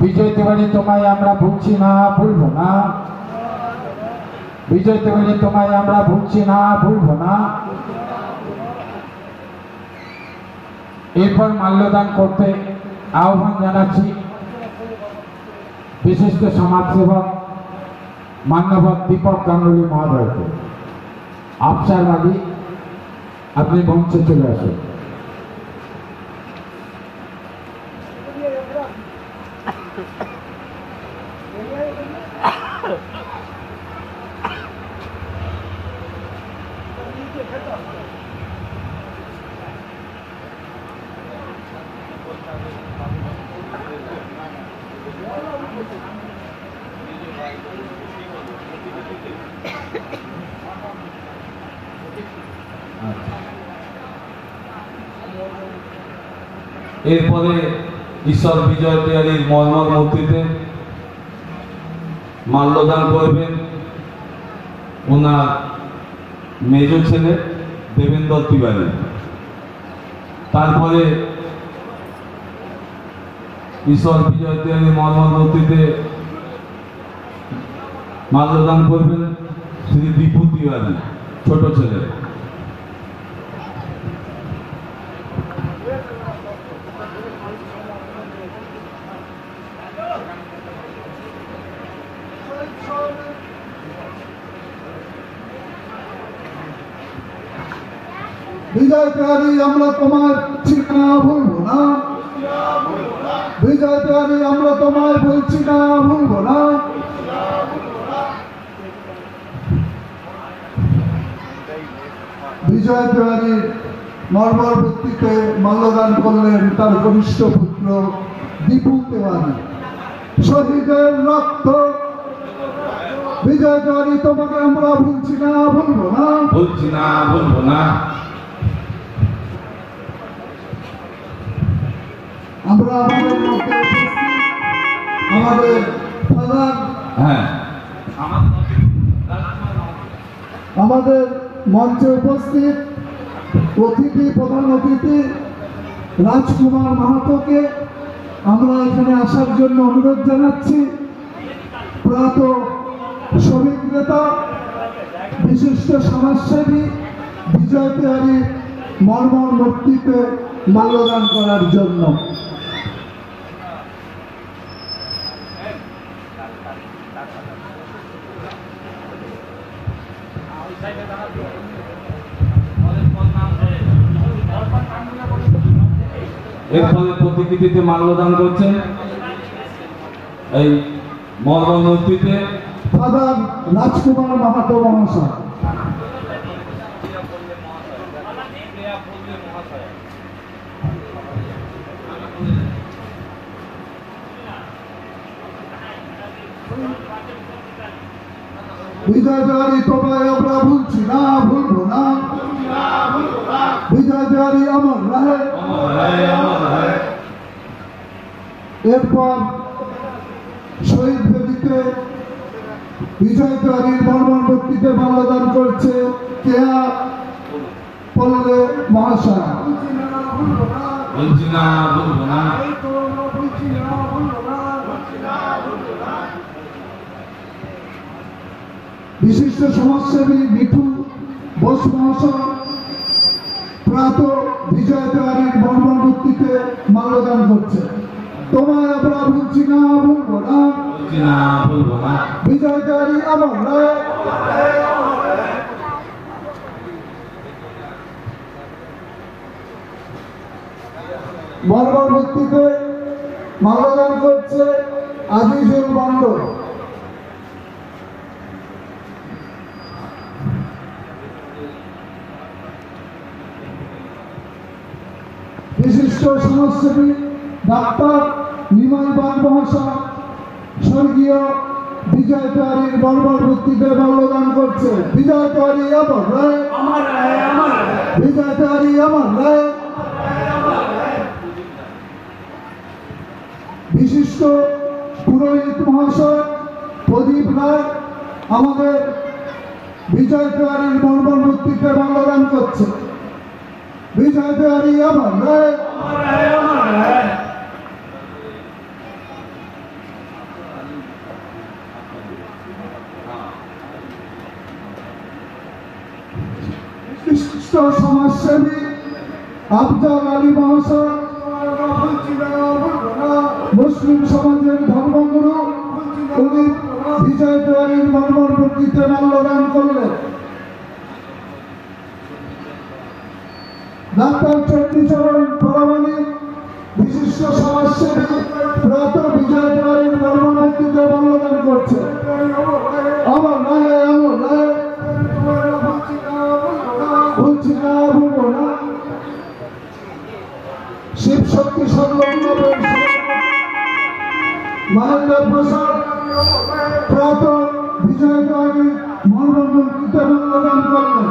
বিজয় তিওয়ারি তোমায় আমরা ভুলছি না, ভুলবো না। বিজয় তিওয়ারি তোমায় আমরা ভুলছি না, ভুলবো না। এরপর মাল্যদান করতে আহ্বান জানাচ্ছি বিশিষ্ট সমাজসেবক মান্যবর দীপক গাঙ্গুলি মহোদয়কে। আফসার আলী, আপনি মঞ্চে চলে আসুন। এরপরে ঈশ্বর বিজয় তিওয়ারির মর্মর মূর্তিতে মাল্যদান করবেন ওনার মেজ ছেলে দেবেন্দ্র তিওয়ারি। তারপরে ঈশ্বর বিজয় তিওয়ারির মর্মর মূর্তিতে মাল্যদান করবেন শ্রী দীপু তিওয়ারি, ছোট ছেলে। বিজয় তিওয়ারি আমরা তোমার ঠিকানা ভুলবো না। বিজয় তিওয়ারি আমরা তোমায় বলছি না, ভুলবো না। বিজয় তিওয়ারি মর্মর ভিত্তিতে মাল্যদান করলেন তার কনিষ্ঠ পুত্র দীপু তিওয়ারি। শহীদের রক্ত বিজয় তিওয়ারি তোমাকে আমরা ভুলছি না, ভুলবো না, ভুলছি না, ভুলবো না। আমরা আমাদের মধ্যে আমাদের ফাদার, আমাদের মঞ্চে উপস্থিত অতিথি, প্রধান অতিথি রাজকুমার মাহাতোকে আমরা এখানে আসার জন্য অনুরোধ জানাচ্ছি। প্রয়াত শ্রমিক নেতা, বিশিষ্ট সমাজসেবী বিজয় তিওয়ারি মর্মর মূর্তিতে মাল্যদান করার জন্য। এরপরে প্রতিকৃতিতে মাল্যদান করছেন এই মর্মর মূর্তিতে ফাদার রাজকুমার মাহাতো মহাশয়। বিজয় তিওয়ারি তোমায় আমরা ভুলছি না, ভুলবো না। বিজয় তিওয়ারি অমর রহে। এরপর শহীদ বেদিতে বিজয় তিওয়ারির মর্মর মূর্তিতে মাল্যদান করছে কেয়া পল্লে মহাশয়। বলছি না, ভুলবো না। বিশিষ্ট সমাজসেবী মিঠু বোস মহাশয় প্রয়াত বিজয় তিওয়ারির মর্মর মূর্তিতে মাল্যদান করছে। তোমায় আমরা ভুলছি না, ভুলবো না, বলছি না, ভুলবো না। বিজয় তিওয়ারি অমর রহে। মর্মর মূর্তিতে মাল্যদান করছে আজিজুল মন্ডল। বিশিষ্ট সমাজসেবী ডাক্তার নিমাই বাগ মহাশয় স্বর্গীয় বিজয় তিওয়ারির মর্মর মূর্তিতে মাল্যদান করছে। বিজয় তিওয়ারি অমর রহে। বিজয় তিওয়ারি অমর রহে। বিশিষ্ট পুরোহিত মহাশয় প্রদীপ রায় আমাদের বিজয় তিওয়ারির মর্মর মূর্তিকে মাল্যদান করছে। বিজয় তিওয়ারি আমার রায়, বিশিষ্ট সমাজসেবী আফজাল আলী মহাশয়, মুসলিম সমাজের ধর্মগুরু, উনি বিজয় তিওয়ারির মর্মর মূর্তিতে মাল্যদান করলেন। ডাক্তার চণ্ডীচরণ পরামানিক, বিশিষ্ট সমাজসেবী, প্রয়াত বিজয় তিওয়ারির মর্মর মূর্তিতে মাল্যদান করছে। আমার নয়, আমার নয়, বলছি না, বলবো না। শিব শক্তি সংলগ্ন মহেন্দ্র প্রসাদ, প্রয়াত বিজয় তিওয়ারির মর্মর মূর্তিতে মাল্যদান করলেন।